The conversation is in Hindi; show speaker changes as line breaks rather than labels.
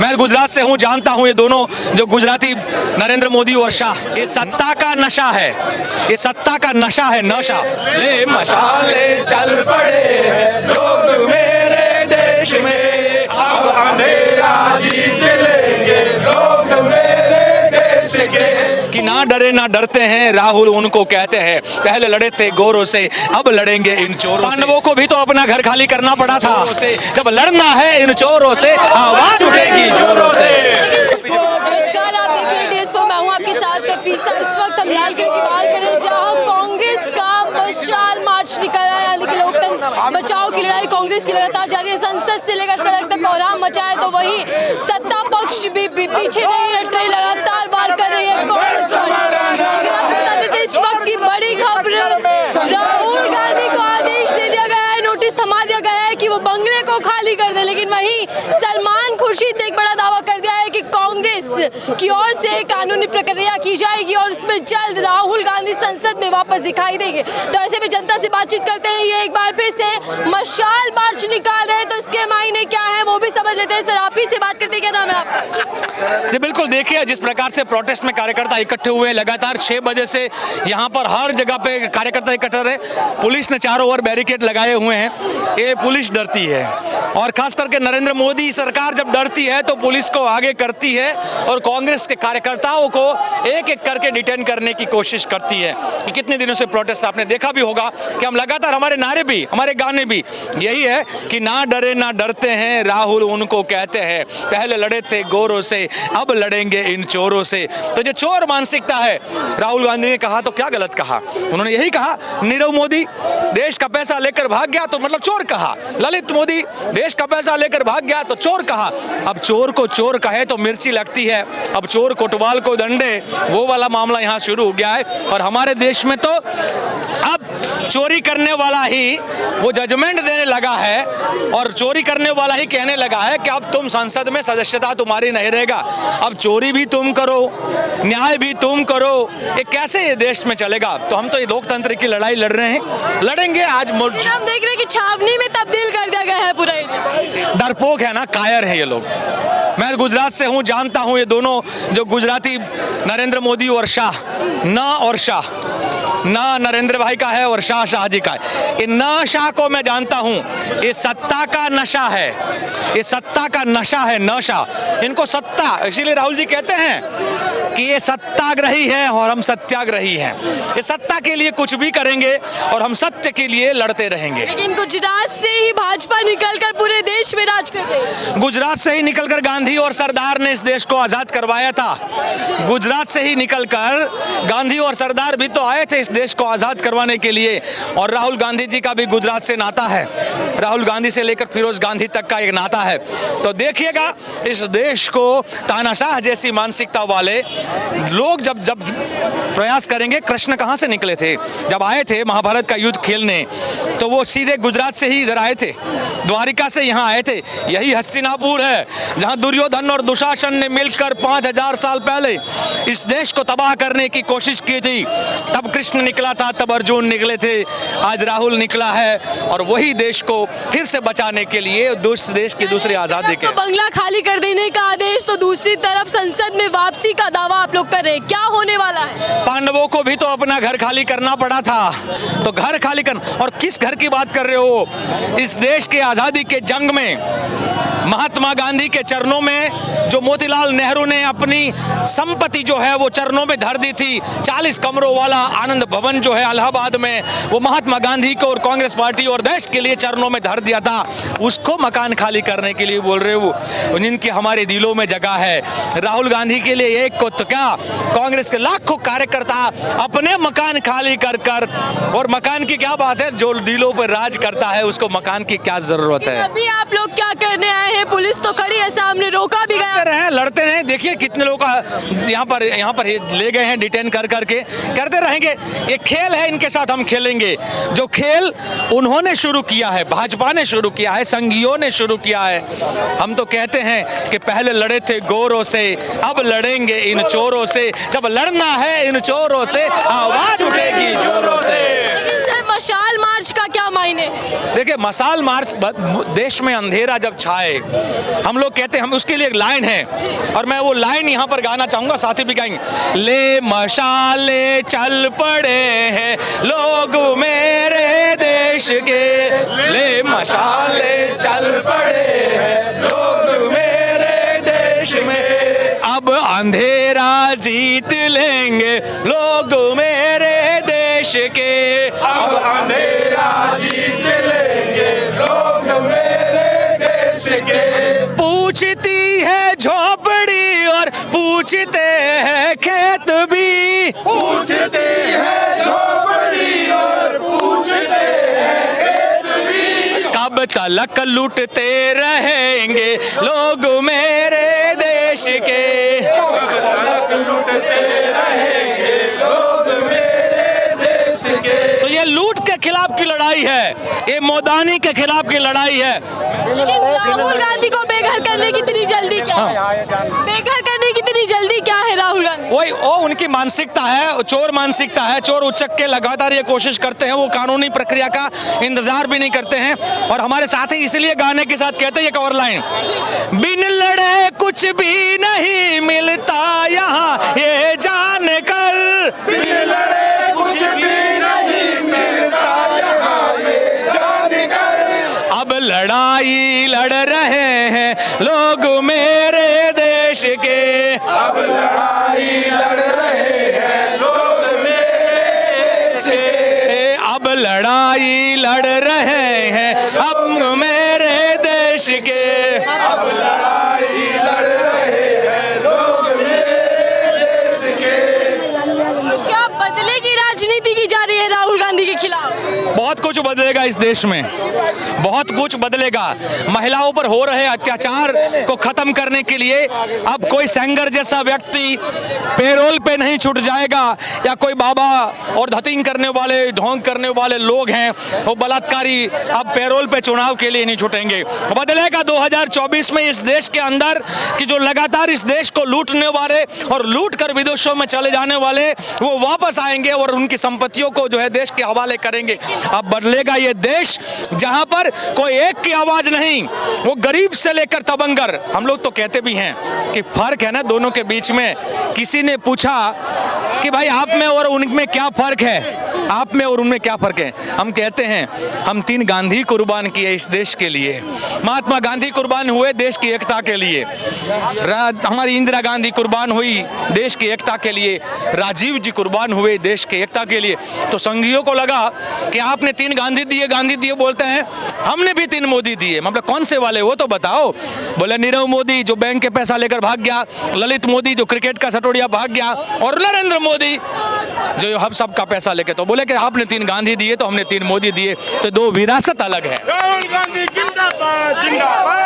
मैं गुजरात से हूँ, जानता हूँ ये दोनों जो गुजराती नरेंद्र मोदी और शाह, ये सत्ता का नशा है, ये सत्ता का नशा है, नशा। ले मशाले चल पड़े हैं लोग मेरे देश में, अब अंधेरा जीत लेंगे लोग मेरे देश के। कि ना डरे ना डरते हैं राहुल उनको कहते हैं, पहले लड़े थे गोरों से अब लड़ेंगे इन चोरों से। पांडवों को भी तो अपना घर खाली करना पड़ा था, जब लड़ना है इन चोरों से आवाज उठेगी जोरों से।
नमस्कार, आप देख रहे हैं DS4, मैं हूं आपके साथ नफीसा। इस वक्त हम लाल किले की बात करें जहां कांग्रेस का मशाल मार्च निकला है, यानी कि लोकतंत्र बचाओ की लड़ाई कांग्रेस की लगातार जारी है। संसद से लेकर सड़क तक कोहराम मचा है, तो वही सत्ता पक्ष भी पीछे नहीं हट रही, लगातार वार कर रही है कांग्रेस। इस वक्त की बड़ी खबर, राहुल गांधी को आदेश दे दिया गया है, नोटिस थमा दिया गया है कि वो बंगले को खाली कर दे। लेकिन वहीं सलमान खुर्शीद ने एक बड़ा दावा कर दिया है कि कांग्रेस की ओर से कानूनी प्रक्रिया की जाएगी और उसमें जल्द राहुल गांधी संसद में वापस दिखाई देंगे। तो ऐसे में जनता से बातचीत करते हैं, ये एक बार फिर से मशाल मार्च निकाल रहे हैं, तो इसके मायने क्या है वो भी समझ लेते हैं। सर, आप ही से बात करते हैं, क्या नाम है आपका?
जी बिल्कुल, देखिए जिस प्रकार से प्रोटेस्ट में कार्यकर्ता इकट्ठे हुए, लगातार 6 बजे से यहाँ पर हर जगह पे कार्यकर्ता इकट्ठे रहे। पुलिस ने चारों ओर बैरिकेड लगाए हुए हैं, ये पुलिस डरती है और खास करके नरेंद्र मोदी सरकार जब डरती है तो पुलिस को आगे करती है और कांग्रेस के कार्यकर्ताओं को एक एक करके डिटेन करने की कोशिश करती है। कि कितने दिनों से प्रोटेस्ट आपने देखा भी होगा कि हम लगातार, हमारे नारे भी, हमारे गाने भी यही है कि ना डरे ना डरते हैं राहुल उनको कहते हैं, पहले लड़े थे गोरों से अब लड़ेंगे इन चोरों से। तो जो चोर मानसिकता है, राहुल गांधी ने कहा तो क्या गलत कहा, उन्होंने यही कहा नीरव मोदी देश का पैसा लेकर भाग गया तो मतलब चोर कहा, ललित मोदी देश का पैसा लेकर भाग गया तो चोर कहा। अब चोर को चोर कहे तो मिर्ची लगती है, अब चोर कोतवाल को दंडे, वो वाला मामला यहाँ शुरू हो गया है। और हमारे देश में तो अब चोरी करने वाला ही वो जजमेंट देने लगा है और चोरी करने वाला ही कहने लगा है कि अब तुम संसद में सदस्यता तुम्हारी नहीं रहेगा, अब चोरी भी तुम करो, न्याय भी तुम करो, ये कैसे ये देश में चलेगा। तो हम तो ये लोकतंत्र की लड़ाई लड़ रहे हैं, लड़ेंगे। आज हम
देख रहे हैं कि छावनी में तब्दील कर दिया गया है पूरा।
डरपोक है ना, कायर है ये लोग। मैं गुजरात से हूँ, जानता हूँ ये दोनों जो गुजराती नरेंद्र मोदी और शाह, ना और शाह, ना नरेंद्र भाई का है और शाह शाह जी का है। ये ना शाह को मैं जानता हूँ, ये सत्ता का नशा है, ये सत्ता का नशा है, नशा। इनको सत्ता, इसीलिए राहुल जी कहते हैं कि ये सत्याग्रही है और हम सत्याग्रही हैं। ये सत्ता के लिए कुछ भी करेंगे और हम सत्य के लिए लड़ते रहेंगे।
लेकिन गुजरात से ही भाजपा निकलकर पूरे देश में राज कर रही है।
गुजरात से ही निकलकर गांधी और सरदार ने इस देश को आजाद करवाया था। गुजरात से ही निकलकर गांधी और सरदार भी तो आए थे इस देश को आजाद करवाने के लिए। और राहुल गांधी जी का भी गुजरात से नाता है, राहुल गांधी से लेकर फिरोज गांधी तक का एक नाता है। तो देखिएगा इस देश को तानाशाह जैसी मानसिकता वाले लोग जब जब प्रयास करेंगे। कृष्ण कहाँ से निकले थे, जब आए थे महाभारत का युद्ध खेलने तो वो सीधे गुजरात से ही इधर आए थे, द्वारिका से यहाँ आए थे। यही हस्तिनापुर है जहाँ दुर्योधन और दुशासन ने मिलकर 5000 साल पहले इस देश को तबाह करने की कोशिश की थी। तब कृष्ण निकला था, तब अर्जुन निकले थे, आज राहुल निकला है और वही देश को फिर से बचाने के लिए, देश की दूसरी आजादी के।
तो बंगला खाली कर देने का आदेश, तो दूसरी तरफ संसद में वापसी का दावा आप लोग कर रहे हैं, क्या होने वाला है?
पांडवों को भी तो अपना घर खाली करना पड़ा था, तो घर खाली कर, और किस घर की बात कर रहे हो? इस देश के आजादी के जंग में महात्मा गांधी के चरणों में जो मोतीलाल नेहरू ने अपनी संपत्ति जो है वो चरणों में धर दी थी, 40 कमरों वाला आनंद भवन जो है इलाहाबाद में, वो महात्मा गांधी को और कांग्रेस पार्टी और देश के लिए चरणों में धर दिया था। उसको मकान खाली करने के लिए बोल रहे हो? जिनकी हमारे दिलों में जगह है। राहुल गांधी के लिए एक को तो क्या, कांग्रेस के लाखों कार्यकर्ता अपने मकान खाली कर कर, और मकान की क्या बात है, जो दिलों पर राज करता है उसको मकान की क्या जरूरत है।
अभी आप लोग क्या करने आए हैं? पुलिस तो खड़ी है सामने, रोका भी गया।
लड़ते रहे, देखिए कितने लोग यहाँ पर ले गए हैं डिटेन कर करके, करते रहेंगे। ये खेल है, इनके साथ हम खेलेंगे। जो खेल उन्होंने शुरू किया है, भाजपा ने शुरू किया है, संघियों ने शुरू किया है। हम तो कहते हैं कि पहले लड़े थे गोरों से अब लड़ेंगे इन चोरों से, जब लड़ना है इन चोरों से आवाज उठेगी जोरों से।
लेकिन सर, मशाल मार्च का क्या मायने मायने हैं?
देखिए, मशाल मार्च देश में अंधेरा जब छाए, हम लोग कहते हैं, हम उसके लिए एक लाइन है और मैं वो लाइन यहाँ पर गाना चाहूंगा, साथी भी गाएंगे। ले मशाले चल पड़े हैं लोग मेरे देश के, ले मशाले चल पड़े हैं लोग मेरे देश में, अब अंधेरा जीत लेंगे लोग मेरे देश के,
अब अंधेरा जीत लेंगे लोग मेरे देश के।
पूछती है झोपड़ी और पूछते हैं खेत भी,
पूछती है झोपड़ी और पूछते हैं खेत भी,
कब तलक लूटते रहेंगे लोग मेरे देश के,
कब तक लूटते रहेंगे लोग मेरे देश के।
तो ये लूट के खिलाफ की लड़ाई है, ये मोदानी के खिलाफ की लड़ाई है।
लेकिन राहुल गांधी को बेघर करने की इतनी जल्दी क्या है? बेघर करने की इतनी जल्दी क्या है राहुल गांधी?
वही वो उनकी मानसिकता है, चोर मानसिकता है। चोर उचक के लगातार ये कोशिश करते हैं, वो कानूनी प्रक्रिया का इंतजार भी नहीं करते हैं। और हमारे साथी इसलिए गाने के साथ कहते हैं एक और लाइन, बिन लड़े कुछ भी नहीं मिलता यहाँ ये जान कर,
बिन लड़े कुछ भी नहीं मिलता यहाँ ये जान कर,
अब लड़ाई लड़ रहे हैं लोग मेरे देश के,
अब लड़ाई लड़ रहे हैं लोग मेरे देश के।
अब लड़ाई लड़ रहे हैं अब मेरे देश के,
अब लड़ाई लड़ रहे हैं लोग मेरे देश के।
तो क्या बदलेगी राजनीति की जा रही है राहुल गांधी के खिलाफ?
बहुत कुछ बदलेगा इस देश में, बहुत कुछ बदलेगा। महिलाओं पर हो रहे अत्याचार को खत्म करने के लिए अब कोई सेंगर जैसा व्यक्ति पेरोल पे नहीं छूट जाएगा, या कोई बाबा और धतिंग करने वाले, ढोंग करने वाले लोग हैं वो बलात्कारी अब पेरोल पे चुनाव के लिए नहीं छूटेंगे। बदलेगा 2024 में इस देश के अंदर कि जो लगातार इस देश को लूटने वाले और लूट कर विदेशों में चले जाने वाले वो वापस आएंगे और उनकी संपत्तियों को जो है देश के हवाले करेंगे। अब बदलेगा ये देश जहां पर कोई एक की आवाज नहीं, वो गरीब से लेकर तबंगर। हम लोग तो कहते भी हैं कि फर्क है ना दोनों के बीच में। किसी ने पूछा कि भाई आप में और उनमें क्या फर्क है, आप में और उनमें क्या फर्क है? हम कहते हैं हम 3 गांधी कुर्बान किए इस देश के लिए। महात्मा गांधी कुर्बान हुए देश की एकता के लिए, हमारी इंदिरा गांधी कुर्बान हुई देश की एकता के लिए, राजीव जी कुर्बान हुए देश की एकता के लिए। तो संघियों को लगा कि आपने 3 गांधी दिए बोलते हैं, हमने भी 3 मोदी दिए। मतलब कौन से वाले वो तो बताओ। बोले नीरव मोदी जो बैंक के पैसा लेकर भाग गया, ललित मोदी जो क्रिकेट का सटोड़िया भाग गया, और नरेंद्र मोदी जो हम सबका पैसा लेके। तो बोले कि आपने 3 गांधी दिए तो हमने 3 मोदी दिए, तो 2 विरासत अलग है।
राहुल गांधी जिंदाबाद जिंदाबाद।